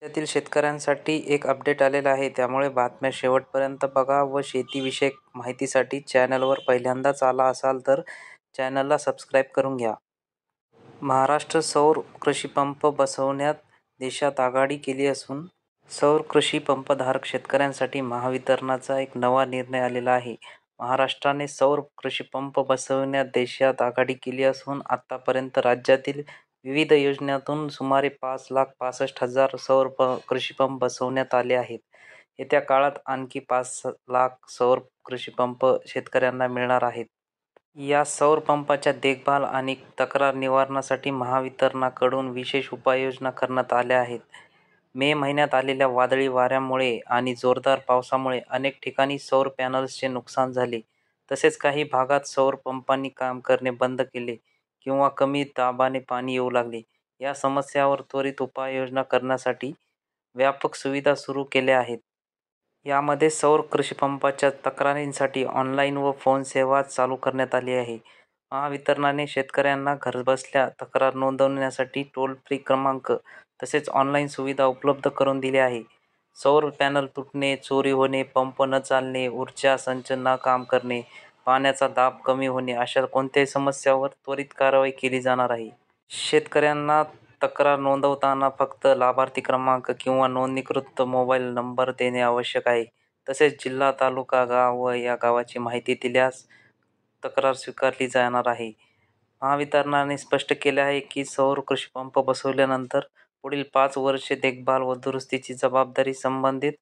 राज्यातील शेतकऱ्यांसाठी एक अपडेट आलेला आहे, त्यामुळे बातम्या शेवटपर्यंत बघा व शेतीविषयक माहितीसाठी चॅनलवर पहिल्यांदाच आला असाल तर चॅनलला सबस्क्राईब करून घ्या. महाराष्ट्र सौर कृषीपंप बसवण्यात देशात आघाडी केली असून सौर कृषी पंपधारक शेतकऱ्यांसाठी महावितरणचा एक नवा निर्णय आलेला आहे. महाराष्ट्राने सौर कृषीपंप बसवण्यात देशात आघाडी केली असून आतापर्यंत राज्यातील विविध योजनांतून सुमारे 5,65,000 सौर कृषीपंप बसवण्यात आले आहेत. येत्या काळात आणखी 5,00,000 सौर कृषीपंप शेतकऱ्यांना मिळणार आहेत. या सौर पंपाच्या देखभाल आणि तक्रार निवारणासाठी महावितरणकडून विशेष उपाययोजना करण्यात आल्या आहेत. मे महिन्यात आलेल्या वादळी वाऱ्यामुळे आणि जोरदार पावसामुळे अनेक ठिकाणी सौर पॅनल्सचे नुकसान झाले. तसेच काही भागात सौर पंपांनी काम करणे बंद केले किंवा कमी दाबाने पाणी येऊ लागले. या समस्यावर त्वरित उपाययोजना करण्यासाठी व्यापक सुविधा सुरू केल्या आहेत. यामध्ये सौर कृषीपंपाच्या तक्रारींसाठी ऑनलाईन व फोन सेवा चालू करण्यात आली आहे. महावितरणने शेतकऱ्यांना घरबसल्या तक्रार नोंदवण्यासाठी टोल फ्री क्रमांक तसेच ऑनलाईन सुविधा उपलब्ध करून दिली आहे. सौर पॅनल तुटणे, चोरी होणे, पंप न चालणे, ऊर्जा संच न काम करणे, पाण्याचा दाब कमी होणे अशा कोणत्याही समस्यावर त्वरित कारवाई केली जाणार आहे. शेतकऱ्यांना तक्रार नोंदवताना फक्त लाभार्थी क्रमांक किंवा नोंदणीकृत मोबाईल नंबर देणे आवश्यक आहे. तसेच जिल्हा, तालुका, गाव व या गावाची माहिती दिल्यास तक्रार स्वीकारली जाणार आहे. महावितरणने स्पष्ट केले आहे की सौर कृषीपंप बसवल्यानंतर पुढील 5 वर्षे देखभाल व दुरुस्तीची जबाबदारी संबंधित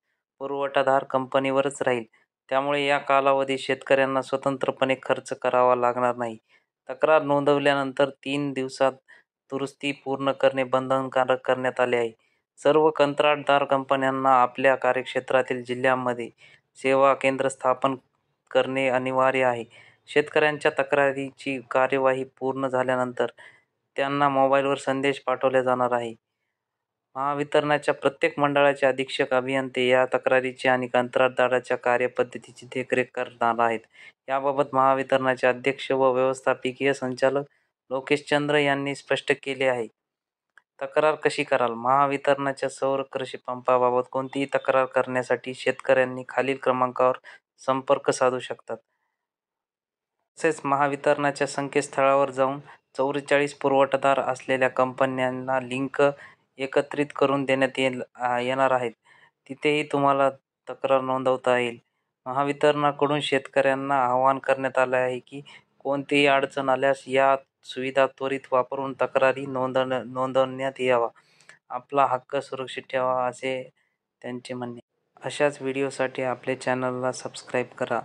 पुरवठादार कंपनीवरच राहील. त्यामुळे या कालावधीत शेतकऱ्यांना स्वतंत्रपणे खर्च करावा लागणार नाही. तक्रार नोंदवल्यानंतर 3 दिवसात दुरुस्ती पूर्ण करणे बंधनकारक करण्यात आले आहे. सर्व कंत्राटदार कंपन्यांना आपल्या कार्यक्षेत्रातील जिल्ह्यांमध्ये सेवा केंद्र स्थापन करणे अनिवार्य आहे. शेतकऱ्यांच्या तक्रारीची कार्यवाही पूर्ण झाल्यानंतर त्यांना मोबाईलवर संदेश पाठवला जाणार आहे. महावितरणच्या प्रत्येक मंडळाचे अधीक्षक अभियंते या तक्रारीची आणि कंत्राटदाराच्या कार्यपद्धतीची देखरेख करणार आहेत. याबाबत महावितरणचे अध्यक्ष व व्यवस्थापकीय संचालक लोकेश चंद्र यांनी स्पष्ट केले आहे. तक्रार कशी कराल? महावितरणच्या सौर कृषीपंपाबाबत कोणतीही तक्रार करण्यासाठी शेतकऱ्यांनी खालील क्रमांकावर संपर्क साधू शकतात. तसेच महावितरणच्या संकेतस्थळावर जाऊन 44 पुरवठादार असलेल्या कंपन्यांना लिंक एकत्रित करून देण्यात येणार आहेत. तिथेही तुम्हाला तक्रार नोंदवता येईल. महावितरणकडून शेतकऱ्यांना आवाहन करण्यात आले आहे की कोणतीही अडचण आल्यास या सुविधा त्वरित वापरून तक्रारी नोंदवण्यात यावा. आपला हक्क सुरक्षित ठेवा असे त्यांचे म्हणणे. अशाच व्हिडिओसाठी आपल्या चॅनलला सबस्क्राईब करा.